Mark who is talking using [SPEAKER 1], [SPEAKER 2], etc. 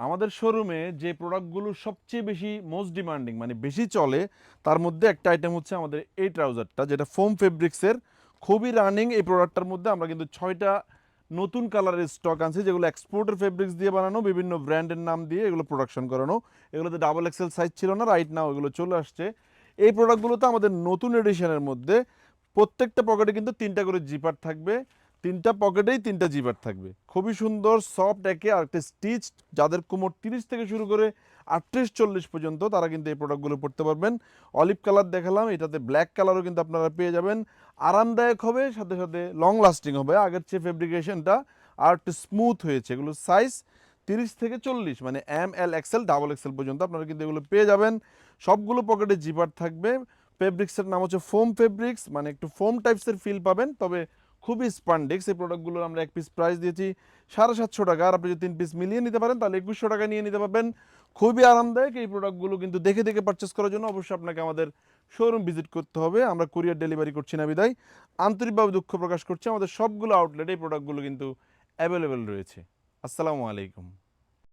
[SPEAKER 1] আমাদের শোরুমে যে প্রোডাক্টগুলো সবচেয়ে বেশি মোস্ট ডিমান্ডিং মানে বেশি চলে তার মধ্যে একটা আইটেম হচ্ছে আমাদের এই ট্রাউজারটা, যেটা ফোম ফেব্রিক্সের খুবই রানিং। এই প্রোডাক্টটার মধ্যে আমরা কিন্তু 6টা নতুন কালারের স্টক আনছি, যেগুলো এক্সপোর্টের ফেব্রিক্স দিয়ে বানানো, বিভিন্ন ব্র্যান্ডের নাম দিয়ে এগুলো প্রোডাকশন করানো। এগুলোতে ডাবল এক্সেল সাইজ ছিল না, রাইট নাও এগুলো চলে আসছে। এই প্রোডাক্টগুলোতে আমাদের নতুন এডিশনের মধ্যে প্রত্যেকটা পকেটে কিন্তু 3টা করে জিপার থাকবে, 3টা পকেটেই 3টা জিপার থাকবে। খুবই সুন্দর সফট একে আর একটা স্টিচ। যাদের কোমর 30 থেকে শুরু করে 38-40 পর্যন্ত তারা কিন্তু এই প্রোডাক্টগুলো পড়তে পারবেন। অলিভ কালার দেখালাম, এটাতে ব্ল্যাক কালারও কিন্তু আপনারা পেয়ে যাবেন। আরামদায়ক হবে, সাথে সাথে লং লাস্টিং হবে। আগের চেয়ে ফেব্রিকেশনটা আর একটু স্মুথ হয়েছে। এগুলো সাইজ 30 থেকে 40 মানে ML XL ডাবল এক্সেল পর্যন্ত আপনারা কিন্তু এগুলো পেয়ে যাবেন। সবগুলো পকেটে জিপার থাকবে। ফেব্রিক্সের নাম হচ্ছে ফোম ফেব্রিক্স, মানে একটু ফোম টাইপসের ফিল পাবেন, তবে খুবই স্পান্ডেক্স। এই প্রোডাক্টগুলোর আমরা এক পিস প্রাইস দিয়েছি 750 টাকা। আর আপনি যদি 3 পিস মিলিয়ে নিতে পারেন তাহলে 2100 টাকা নিয়ে নিতে পারবেন। খুবই আরামদায়ক। এই প্রোডাক্টগুলো কিন্তু দেখে দেখে পারচেস করার জন্য অবশ্যই আপনাকে আমাদের শোরুম ভিজিট করতে হবে। আমরা কুরিয়ার ডেলিভারি করছি না বিদায় আন্তরিকভাবে দুঃখ প্রকাশ করছি। আমাদের সবগুলো আউটলেটে এই প্রোডাক্টগুলো কিন্তু অ্যাভেলেবেল রয়েছে। আসসালামু আলাইকুম।